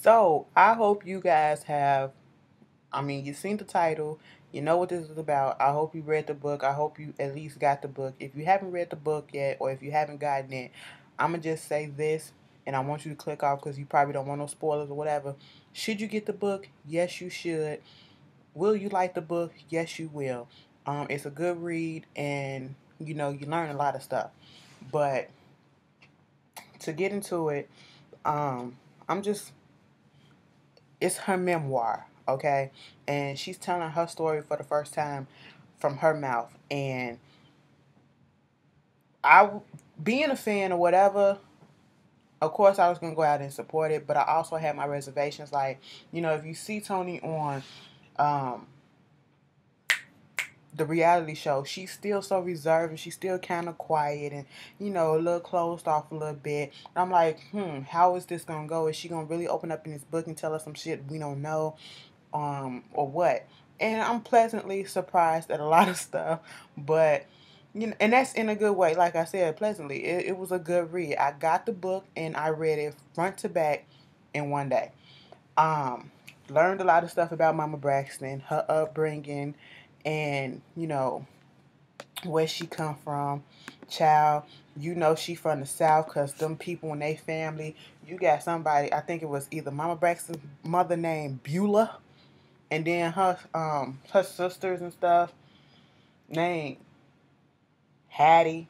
So I hope you guys have, you've seen the title, you know what this is about. I hope you read the book. I hope you at least got the book. If you haven't read the book yet, or if you haven't gotten it, I'm going to just say this, and I want you to click off because you probably don't want no spoilers or whatever. Should you get the book? Yes, you should. Will you like the book? Yes, you will. It's a good read, and you learn a lot of stuff. But to get into it, um, I'm just it's her memoir, okay? And she's telling her story for the first time from her mouth. And I, being a fan or whatever, of course I was gonna go out and support it, but I also had my reservations. Like, if you see Toni on um, the reality show, she's still so reserved and she's still kind of quiet and a little closed off a little bit. I'm like, how is this gonna go? Is she gonna really open up in this book and tell us some shit we don't know? Or what. And I'm pleasantly surprised at a lot of stuff, but and that's in a good way. Like I said, pleasantly, it was a good read. I got the book and I read it front to back in one day. Um, Learned a lot of stuff about Mama Braxton, her upbringing, and where she come from. Child, she from the South, cause them people in they family. You got somebody. I think it was either Mama Braxton's mother named Beulah, and then her sisters and stuff named Hattie,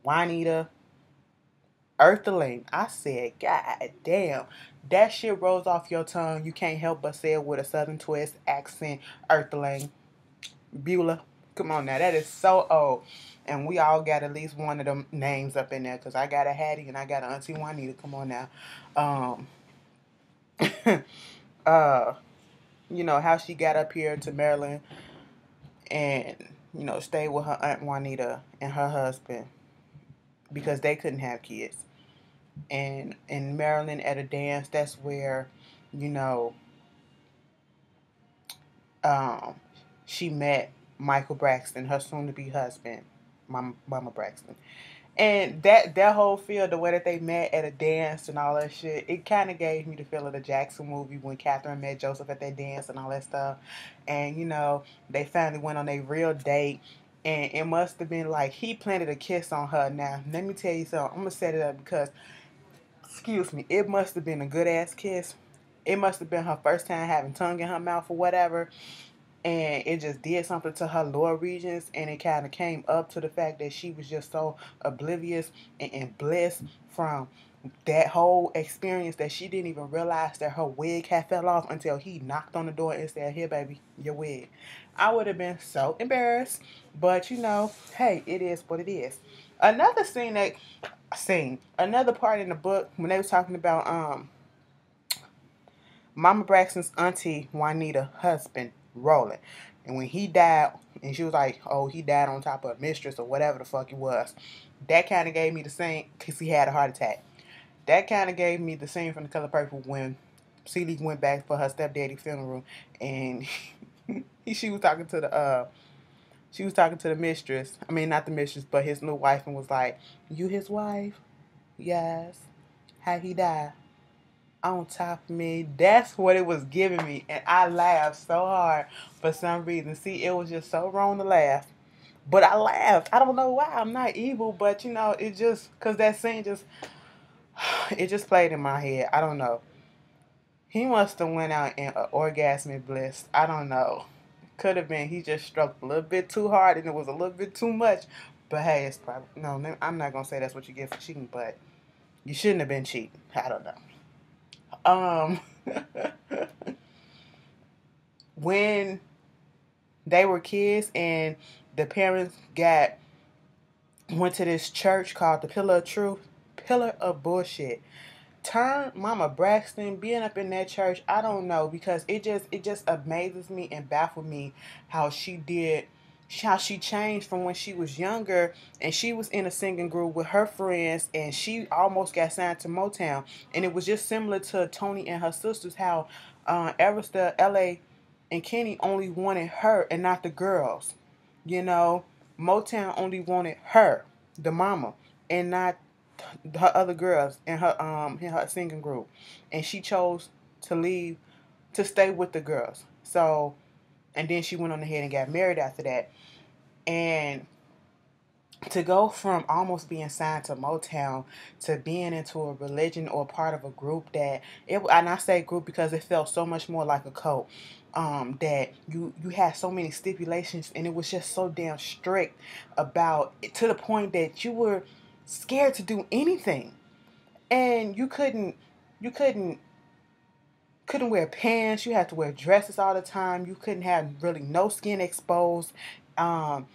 Juanita, Earthling. I said, God damn. That shit rolls off your tongue. You can't help but say it with a southern twist accent. Earthling. Beulah. Come on now. That is so old. And we all got at least one of them names up in there. Because I got a Hattie and I got an Auntie Juanita. Come on now. Um, uh, how she got up here to Maryland and stayed with her aunt Juanita and her husband because they couldn't have kids. And in Maryland at a dance, that's where you know um, she met Michael Braxton, her soon-to-be husband, Mama Braxton. And that whole feel, the way that they met at a dance and all that shit, it kind of gave me the feel of the Jackson movie when Catherine met Joseph at that dance and all that stuff. And they finally went on a real date, and it must have been like he planted a kiss on her. Now let me tell you something. I'm gonna set it up because, excuse me, it must have been a good ass kiss. It must have been her first time having tongue in her mouth or whatever, and it just did something to her lower regions, and it kind of came up to the fact that she was just so oblivious and blessed from that whole experience that she didn't even realize that her wig had fell off until he knocked on the door and said, "Here, baby, your wig." I would have been so embarrassed, but hey, it is what it is. Another another part in the book when they was talking about Mama Braxton's auntie Juanita husband, Roland. And when he died, and she was like, oh, he died on top of a mistress or whatever the fuck it was. That kind of gave me the same, because he had a heart attack. That kind of gave me the same from The Color Purple when Celie went back for her stepdaddy funeral, and she was talking to the mistress. I mean, not the mistress, but his new wife, and was like, "You his wife?" "Yes." "How he die?" "On top of me." That's what it was giving me, and I laughed so hard for some reason. See, it was just so wrong to laugh, but I laughed. I don't know why. I'm not evil, but it just because that scene just it just played in my head. I don't know. He must have went out in an orgasmic bliss. I don't know. Could have been he just stroked a little bit too hard and it was a little bit too much. But hey, it's probably no. I'm not gonna say that's what you get for cheating, but you shouldn't have been cheating. I don't know. Um, when they were kids and the parents went to this church called the Pillar of Truth, Pillar of Bullshit. Turn Mama Braxton being up in that church, I don't know, because it just amazes me and baffles me how she changed from when she was younger and she was in a singing group with her friends and she almost got signed to Motown, and it was just similar to Toni and her sisters, how Arista, LA, and Kenny only wanted her and not the girls. You know, Motown only wanted her, the mama, and not her other girls in her singing group, and she chose to leave to stay with the girls. So, and then she went on ahead and got married after that. And to go from almost being signed to Motown to being into a religion or part of a group that it, and I say group because it felt so much more like a cult. That you had so many stipulations, and it was just so damn strict about to the point that you were scared to do anything, and you couldn't wear pants. You had to wear dresses all the time. You couldn't have really no skin exposed. Um,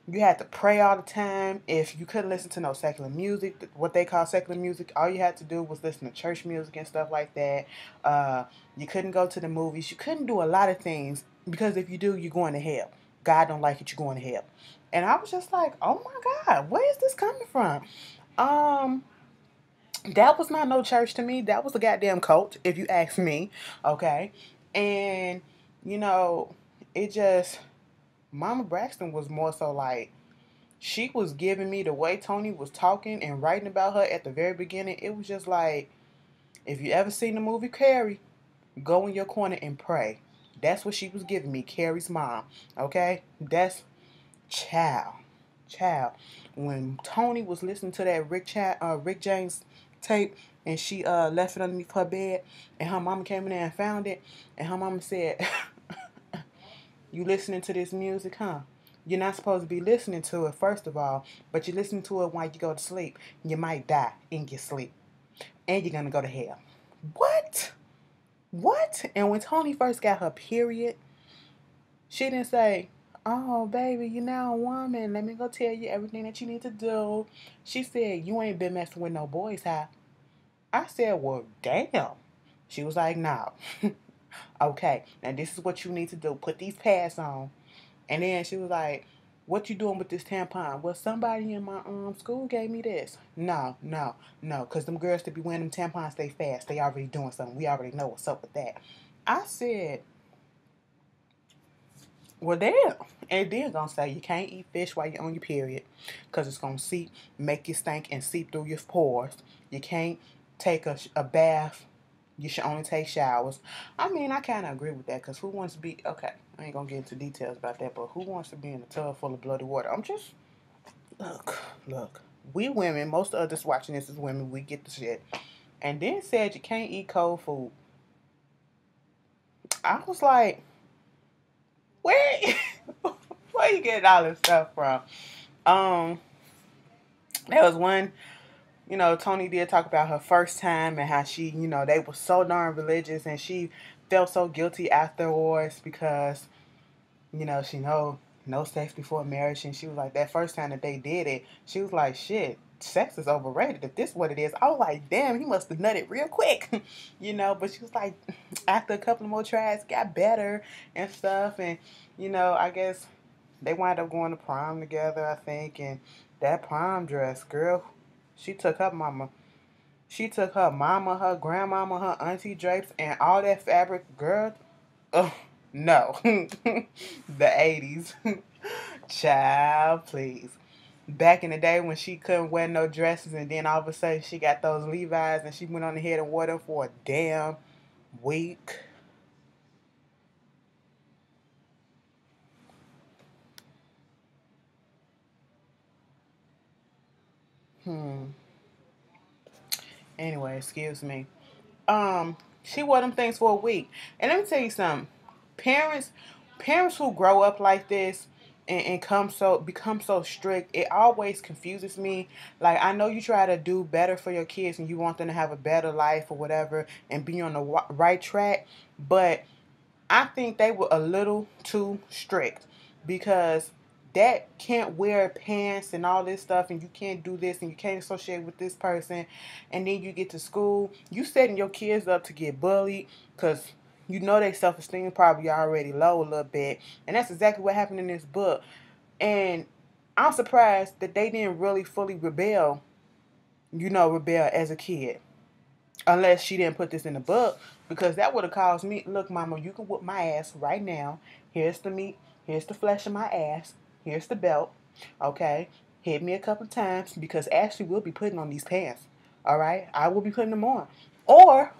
you had to pray all the time. If you couldn't listen to no secular music, what they call secular music, all you had to do was listen to church music and stuff like that. Uh, you couldn't go to the movies. You couldn't do a lot of things because if you do, you're going to hell. God don't like it. You're going to hell. And I was just like, oh my God, where is this coming from? Um, that was not no church to me. That was a goddamn cult, if you ask me. Okay. And, you know, it just, Mama Braxton was more so like, she was giving me the way Toni was talking and writing about her at the very beginning. It was just like, if you ever seen the movie Carrie, go in your corner and pray. That's what she was giving me, Carrie's mom. Okay? That's child. Child. When Toni was listening to that Rick James tape and she left it underneath her bed and her mama came in there and found it and her mama said, you listening to this music, huh? You're not supposed to be listening to it, first of all, but you're listening to it while you go to sleep. You might die in your sleep. And you're going to go to hell. What? What? And when Toni first got her period, she didn't say, oh, baby, you're now a woman. Let me go tell you everything that you need to do. She said, you ain't been messing with no boys, huh? I said, well, damn. She was like, no. Okay, now this is what you need to do. Put these pads on. And then she was like, what you doing with this tampon? Well, somebody in my school gave me this. No, no, no, because them girls that be wearing them tampons, they fast. They already doing something. We already know what's up with that. I said, well, damn. And then gonna say you can't eat fish while you're on your period because it's gonna seep, make you stink, and seep through your pores. You can't take a bath. You should only take showers. I mean, I kind of agree with that because who wants to be, okay, I ain't gonna get into details about that, but who wants to be in a tub full of bloody water? I'm just, look. We women, most of us watching this is women, we get the shit. And then said you can't eat cold food. I was like, where, where you getting all this stuff from? Um, there was one, Toni did talk about her first time and how she, they were so darn religious and she felt so guilty afterwards because, she know no sex before marriage. And she was like, that first time that they did it, she was like, shit, sex is overrated. If this is what it is, I was like, damn, he must have nutted real quick, But she was like, after a couple of more tries, got better and stuff. And, I guess they wind up going to prom together, I think. And that prom dress, girl, she took her mama. She took her mama, her grandmama, her auntie drapes, and all that fabric, girl. Oh, no. The 80s. Child, please. Back in the day when she couldn't wear no dresses and then all of a sudden she got those Levi's and she went on ahead and wore them for a damn week. Hmm. Anyway, excuse me. She wore them things for a week. And let me tell you something. Parents parents who grow up like this and become so strict, it always confuses me. Like, I know you try to do better for your kids and you want them to have a better life or whatever and be on the right track, but I think they were a little too strict because that can't wear pants and all this stuff and you can't do this and you can't associate with this person, and then you get to school, you setting your kids up to get bullied because their self-esteem probably already low a little bit, and that's exactly what happened in this book. And I'm surprised that they didn't really fully rebel as a kid, unless she didn't put this in the book, because that would have caused me, look, mama, you can whoop my ass right now. Here's the meat. Here's the flesh of my ass. Here's the belt. Okay. hit me a couple times because Ashley will be putting on these pants. All right, I will be putting them on. Or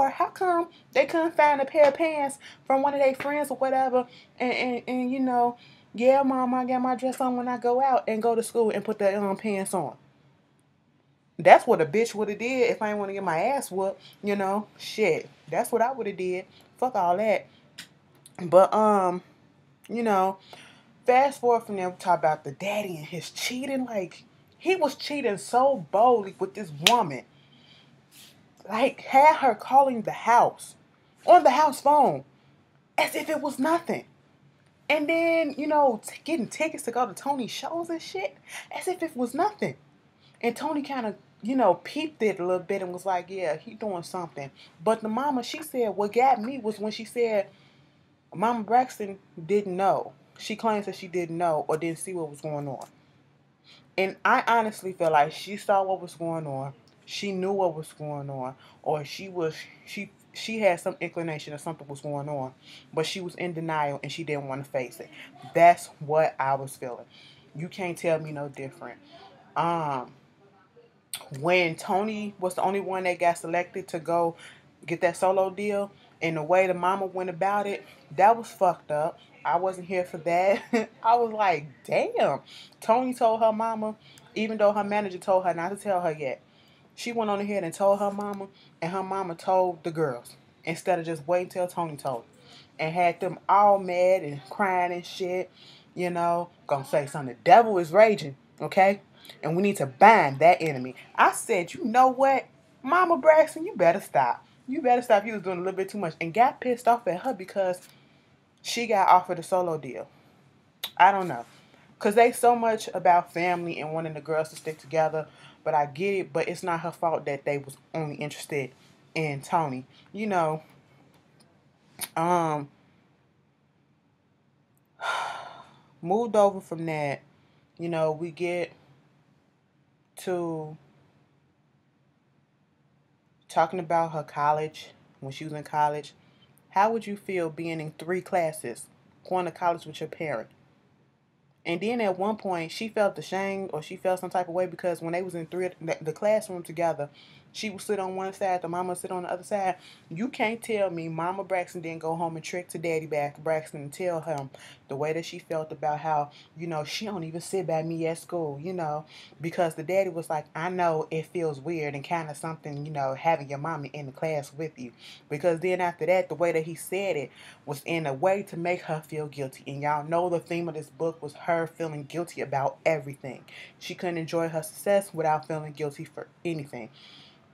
how come they couldn't find a pair of pants from one of their friends or whatever, and you know, yeah, mom, I got my dress on when I go out and go to school and put the pants on. That's what a bitch would have did if I didn't want to get my ass whooped. You know, shit. That's what I would have did. Fuck all that. But you know, fast forward from there, we talk about the daddy and his cheating. Like, he was cheating so boldly with this woman. Like, had her calling the house on the house phone as if it was nothing. And then, you know, getting tickets to go to Tony's shows and shit as if it was nothing. And Tony kind of, you know, peeped it a little bit and was like, yeah, he doing something. But the mama, she said, what got me was when she said Mama Braxton didn't know. She claims that she didn't know or didn't see what was going on. And I honestly feel like she saw what was going on. She knew what was going on. Or she had some inclination that something was going on. But she was in denial and she didn't want to face it. That's what I was feeling. You can't tell me no different. When Toni was the only one that got selected to go get that solo deal, and the way the mama went about it, that was fucked up. I wasn't here for that. I was like, damn. Toni told her mama, even though her manager told her not to tell her yet. She went on ahead and told her mama, and her mama told the girls instead of just waiting till Toni told, and had them all mad and crying and shit. You know, gonna say something. The devil is raging, okay? And we need to bind that enemy. I said, you know what, Mama Braxton, you better stop. You better stop. You was doing a little bit too much, and got pissed off at her because she got offered a solo deal. I don't know. Because they so much about family and wanting the girls to stick together. But I get it. But it's not her fault that they was only interested in Toni. You know, moved over from that. You know, we get to talking about her college, when she was in college. How would you feel being in 3 classes, going to college with your parent? And then at one point, she felt ashamed or she felt some type of way because when they was in the classroom together, she would sit on one side, the mama would sit on the other side. You can't tell me Mama Braxton didn't go home and trick to Daddy Braxton and tell him the way that she felt about how, you know, she don't even sit by me at school, you know, because the daddy was like, I know it feels weird and kind of something, you know, having your mama in the class with you. Because then after that, the way that he said it was in a way to make her feel guilty. And y'all know the theme of this book was her feeling guilty about everything. She couldn't enjoy her success without feeling guilty for anything.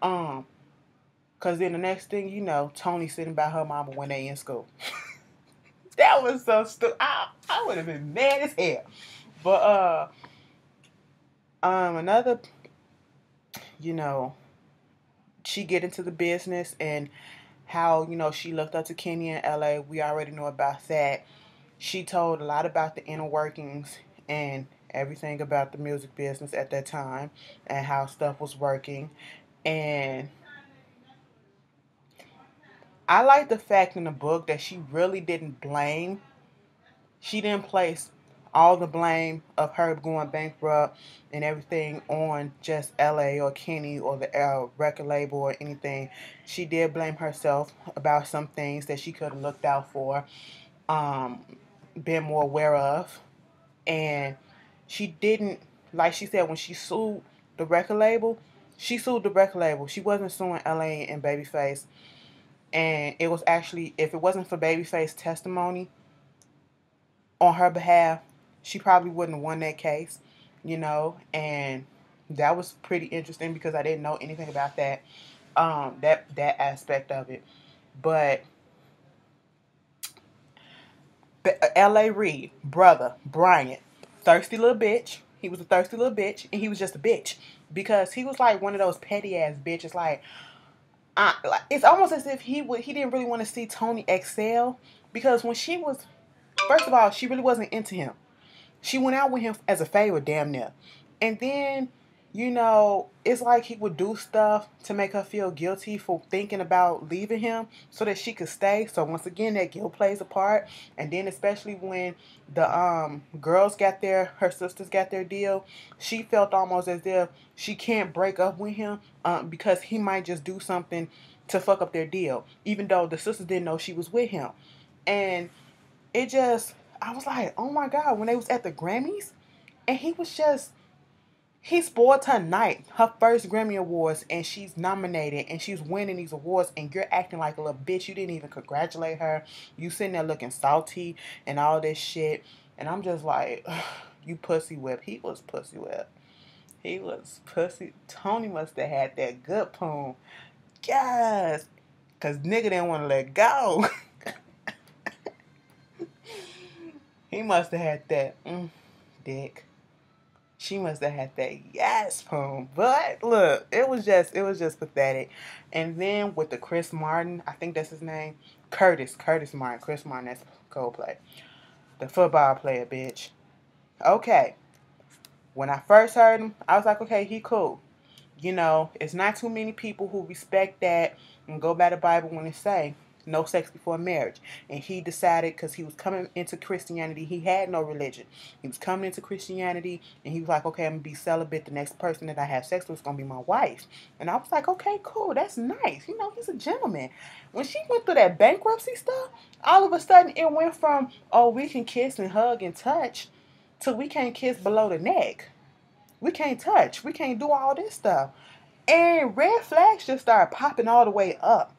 Cause then the next thing you know, Toni sitting by her mama when they in school. That was so stupid. I would have been mad as hell. But another, you know, she get into the business and how, you know, she looked up to Kenny in LA. We already know about that. She told a lot about the inner workings and everything about the music business at that time and how stuff was working. And I like the fact in the book that she really didn't blame. She didn't place all the blame of her going bankrupt and everything on just LA or Kenny or the record label or anything. She did blame herself about some things that she could have looked out for, been more aware of. And she didn't, like she said, when she sued the record label, she sued the record label. She wasn't suing LA and Babyface. And it was actually, if it wasn't for Babyface testimony on her behalf, she probably wouldn't have won that case, you know. And that was pretty interesting because I didn't know anything about that, that aspect of it. But L.A. Reid, brother, Bryant, thirsty little bitch. He was a thirsty little bitch, and he was just a bitch because he was like one of those petty ass bitches. Like, it's almost as if he didn't really want to see Toni excel because when she was, first of all, she really wasn't into him. She went out with him as a favor, damn near, and then you know, it's like he would do stuff to make her feel guilty for thinking about leaving him so that she could stay. So once again, that guilt plays a part. And then especially when the girls got her sisters got their deal, she felt almost as if she can't break up with him because he might just do something to fuck up their deal, even though the sisters didn't know she was with him. And it just, I was like, oh my God, when they was at the Grammys and he was just, he spoiled her night, her first Grammy Awards, and she's nominated and she's winning these awards, and you're acting like a little bitch. You didn't even congratulate her. You sitting there looking salty and all this shit. And I'm just like, ugh, you pussy whip. He was pussy whip. He was pussy. Toni must have had that good poom. Yes. Because nigga didn't want to let go. He must have had that dick. She must have had that yes poem. But look, it was just pathetic. And then with the Chris Martin, I think that's his name. Curtis Martin. Chris Martin, that's Coldplay. The football player, bitch. Okay. When I first heard him, I was like, okay, he cool. You know, it's not too many people who respect that and go by the Bible when it say no sex before marriage. And he decided, because he was coming into Christianity, he had no religion. He was coming into Christianity and he was like, okay, I'm going to be celibate. The next person that I have sex with is going to be my wife. And I was like, okay, cool. That's nice. You know, he's a gentleman. When she went through that bankruptcy stuff, all of a sudden it went from, oh, we can kiss and hug and touch to we can't kiss below the neck. We can't touch. We can't do all this stuff. And red flags just started popping all the way up.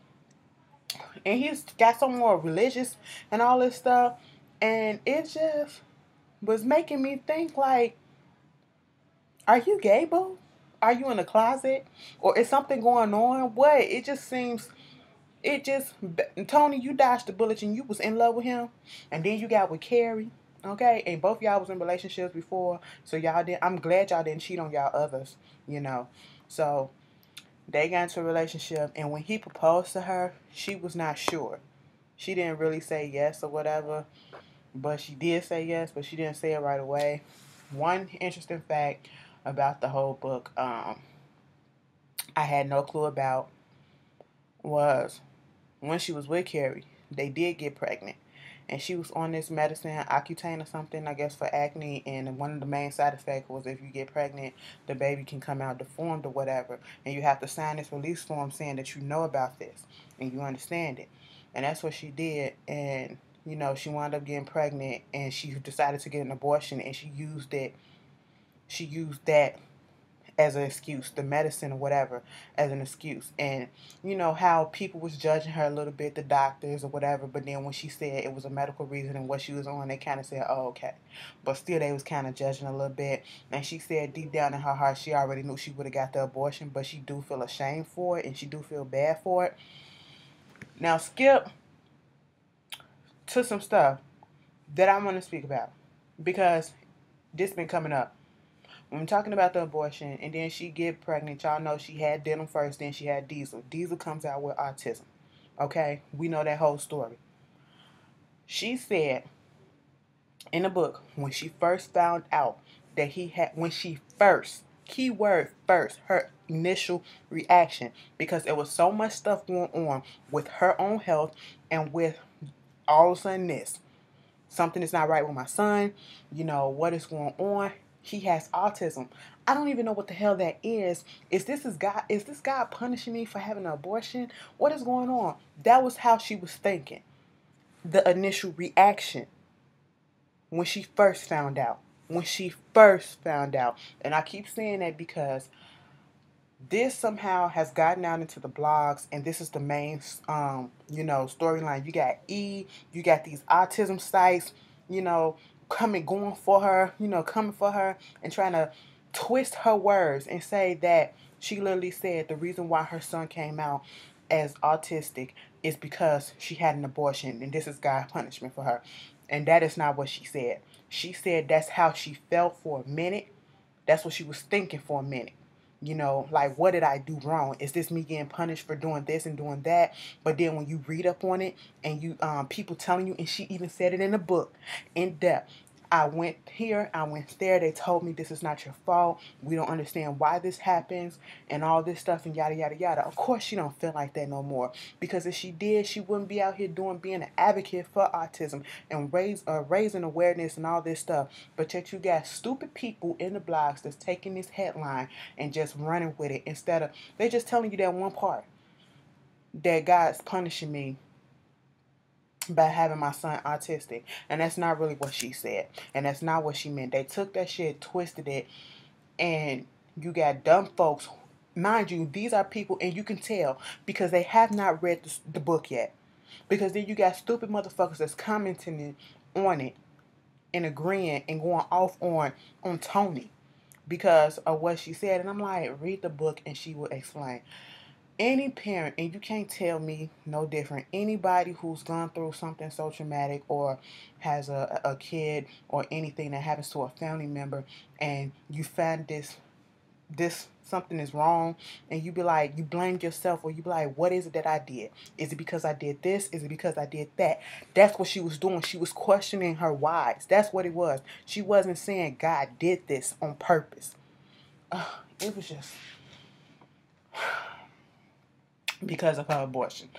And he's got some more religious and all this stuff. And it just was making me think like, are you gay, boo? Are you in the closet? Or is something going on? What? It just seems, Toni, you dodged the bullet and you was in love with him. And then you got with Carrie. Okay, and both y'all was in relationships before, so y'all did. I'm glad y'all didn't cheat on y'all others, you know. So they got into a relationship, and when he proposed to her, she was not sure. She didn't really say yes or whatever, but she did say yes, but she didn't say it right away. One interesting fact about the whole book, I had no clue about, was when she was with Carrie, they did get pregnant. And she was on this medicine, Accutane or something, I guess, for acne. And one of the main side effects was if you get pregnant, the baby can come out deformed or whatever. And you have to sign this release form saying that you know about this and you understand it. And that's what she did. And, you know, she wound up getting pregnant and she decided to get an abortion, and she used it. She used that as an excuse, the medicine or whatever, as an excuse. And you know how people was judging her a little bit, the doctors or whatever, but then when she said it was a medical reason and what she was on, they kind of said, oh, okay. But still they was kind of judging a little bit. And she said deep down in her heart she already knew she would have got the abortion, but she do feel ashamed for it and she do feel bad for it. Now skip to some stuff that I'm going to speak about, because this been coming up. When I'm talking about the abortion, and then she get pregnant, y'all know she had Denham first, then she had Diesel. Diesel comes out with autism. Okay? We know that whole story. She said in the book, when she first found out that he had, when she first, keyword first, her initial reaction, because there was so much stuff going on with her own health and with all of a sudden this. Something is not right with my son. You know, what is going on? He has autism. I don't even know what the hell that is. Is this God punishing me for having an abortion? What is going on? That was how she was thinking. The initial reaction when she first found out. When she first found out. And I keep saying that because this somehow has gotten out into the blogs, and this is the main, storyline. You got you got these autism sites, coming for her and trying to twist her words and say that she literally said the reason why her son came out as autistic is because she had an abortion and this is God's punishment for her. And that is not what she said. She said that's how she felt for a minute. That's what she was thinking for a minute. Like, what did I do wrong? Is this me getting punished for doing this and doing that? But then when you read up on it and you people telling you, and she even said it in the book in depth, I went here, I went there. They told me this is not your fault. We don't understand why this happens and all this stuff and yada, yada, yada. Of course, she don't feel like that no more. Because if she did, she wouldn't be out here being an advocate for autism and raising awareness and all this stuff. But yet you got stupid people in the blogs that's taking this headline and just running with it instead of, they just telling you that one part, that God's punishing me by having my son autistic. And that's not really what she said. And that's not what she meant. They took that shit, twisted it, and you got dumb folks. Mind you, these are people, and you can tell because they have not read the book yet. Because then you got stupid motherfuckers that's commenting on it and agreeing and going off on Toni because of what she said. And I'm like, read the book and she will explain. Any parent, and you can't tell me no different, anybody who's gone through something so traumatic or has a kid or anything that happens to a family member and you find this something is wrong and you be like, you blame yourself or you be like, what is it that I did? Is it because I did this? Is it because I did that? That's what she was doing. She was questioning her whys. That's what it was. She wasn't saying God did this on purpose. It was just because of her abortion.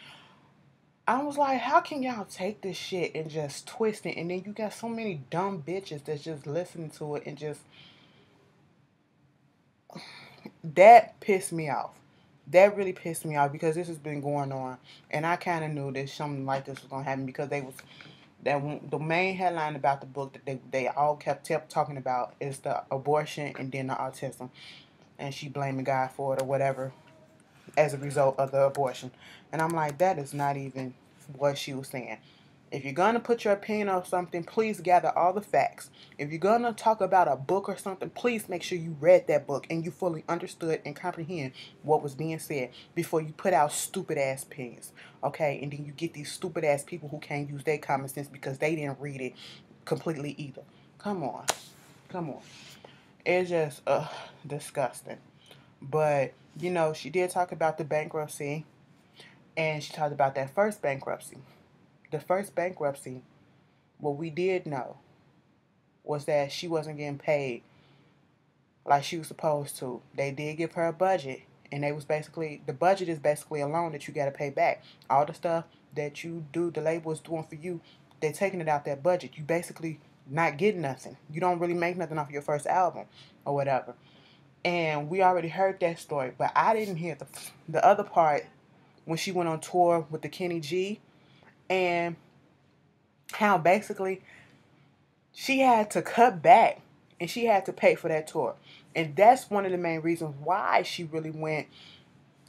I was like, how can y'all take this shit and just twist it? And then you got so many dumb bitches that's just listening to it and just... That pissed me off. That really pissed me off because this has been going on. And I kind of knew that something like this was going to happen because the main headline about the book that they all kept talking about is the abortion and then the autism. And she blaming God for it or whatever as a result of the abortion. And I'm like, that is not even what she was saying. If you're going to put your opinion on something, please gather all the facts. If you're going to talk about a book or something, please make sure you read that book and you fully understood and comprehend what was being said before you put out stupid-ass opinions, okay? And then you get these stupid-ass people who can't use their common sense because they didn't read it completely either. Come on. Come on. It's just disgusting. But, you know, she did talk about the bankruptcy, and she talked about that first bankruptcy. The first bankruptcy, what we did know was that she wasn't getting paid like she was supposed to. They did give her a budget, and they was basically, the budget is basically a loan that you got to pay back. All the stuff that you do, the label is doing for you, they're taking it out that budget. You basically not getting nothing. You don't really make nothing off your first album or whatever. And we already heard that story, but I didn't hear the other part when she went on tour with the Kenny G, and how basically she had to cut back and she had to pay for that tour. And that's one of the main reasons why she really went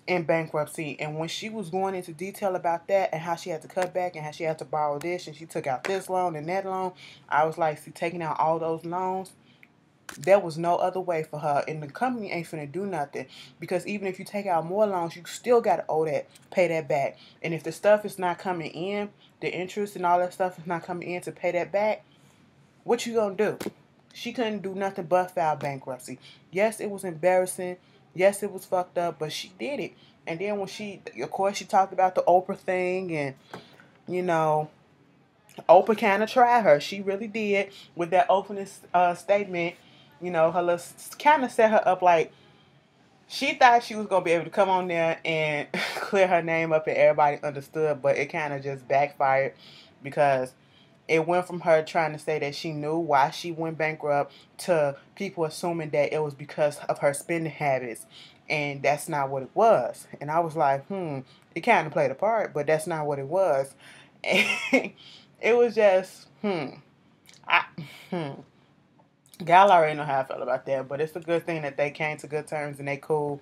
in bankruptcy. And when she was going into detail about that and how she had to cut back and how she had to borrow this and she took out this loan and that loan, I was like, see, taking out all those loans, there was no other way for her, and the company ain't finna do nothing because even if you take out more loans, you still gotta owe that, pay that back. And if the stuff is not coming in, the interest and all that stuff is not coming in to pay that back, what you gonna do? She couldn't do nothing but file bankruptcy. Yes, it was embarrassing. Yes, it was fucked up, but she did it. And then when of course, she talked about the Oprah thing, and you know, Oprah kind of tried her. She really did with that opening statement. You know, her little kind of set her up like she thought she was going to be able to come on there and clear her name up and everybody understood, but it kind of just backfired because it went from her trying to say that she knew why she went bankrupt to people assuming that it was because of her spending habits, and that's not what it was. And I was like, it kind of played a part, but that's not what it was. And it was just, I, Gal already know how I felt about that, but it's a good thing that they came to good terms and they cool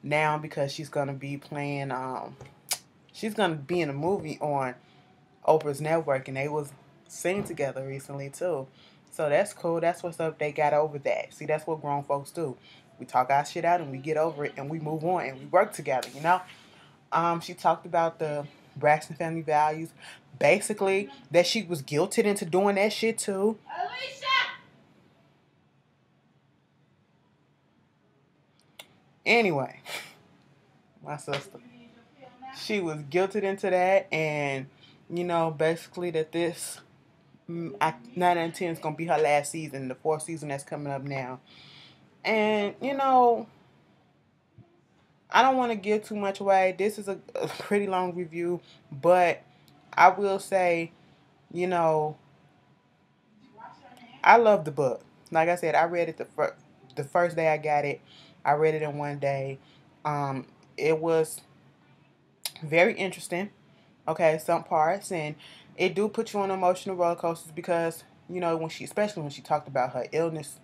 now because she's gonna be playing. She's gonna be in a movie on Oprah's network, and they was seen together recently too. So that's cool. That's what's up. They got over that. See, that's what grown folks do. We talk our shit out and we get over it and we move on and we work together. You know. She talked about the Braxton family values, basically that she was guilted into doing that shit too. Anyway, my sister, she was guilted into that, and you know, basically that this I 9 and 10 is gonna be her last season, the fourth season that's coming up now. And I don't want to give too much away. This is a pretty long review, but I will say, you know, I love the book. Like I said, I read it the first day I got it. I read it in one day. Um, it was very interesting. Okay, some parts, and it do put you on emotional roller coasters because when especially when she talked about her illness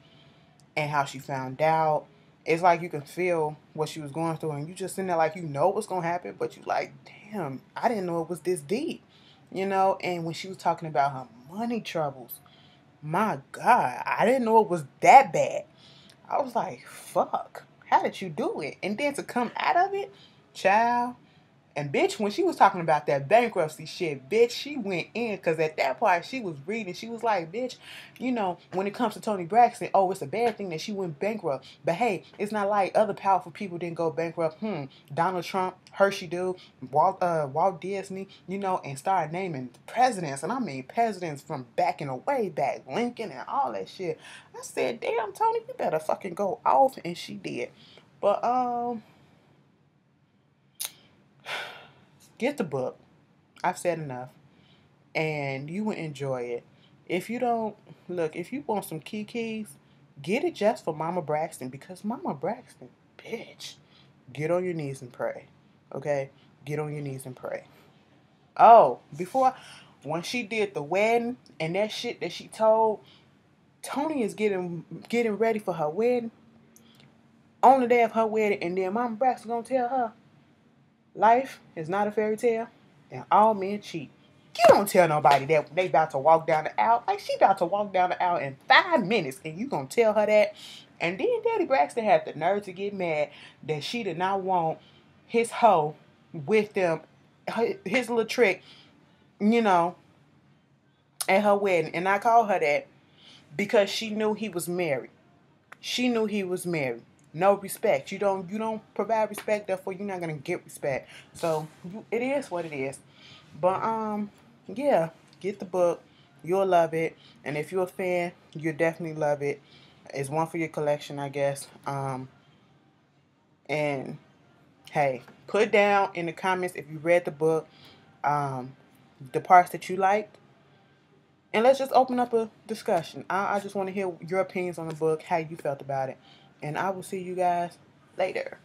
and how she found out. It's like you can feel what she was going through, and you just sitting there like what's gonna happen, but you like, damn, I didn't know it was this deep. And when she was talking about her money troubles, my God, I didn't know it was that bad. I was like, fuck, how did you do it? And then to come out of it, child. And bitch, when she was talking about that bankruptcy shit, bitch, she went in because at that point she was reading. She was like, bitch, when it comes to Toni Braxton, oh, it's a bad thing that she went bankrupt. But hey, it's not like other powerful people didn't go bankrupt. Donald Trump, Hershey dude, Walt Disney, and started naming presidents. And I mean presidents from back in the way back, Lincoln and all that shit. I said, damn, Toni, you better fucking go off. And she did. But, get the book. I've said enough. And you will enjoy it. If you don't, look, if you want some keys, get it just for Mama Braxton because Mama Braxton, bitch, get on your knees and pray. Okay? Get on your knees and pray. Oh, when she did the wedding and that shit that she told, Toni is getting ready for her wedding on the day of her wedding, and then Mama Braxton gonna tell her life is not a fairy tale and all men cheat. You don't tell nobody that they about to walk down the aisle. Like, she about to walk down the aisle in 5 minutes, and you gonna tell her that? And then Daddy Braxton had the nerve to get mad that she did not want his hoe with them, his little trick, you know, at her wedding. And I call her that because she knew he was married. She knew he was married. No respect. You don't provide respect, therefore you're not gonna get respect. So it is what it is. But yeah, get the book. You'll love it. And if you're a fan, you'll definitely love it. It's one for your collection, I guess. And hey, put down in the comments if you read the book, um, the parts that you liked. And let's just open up a discussion. I just want to hear your opinions on the book, how you felt about it. And I will see you guys later.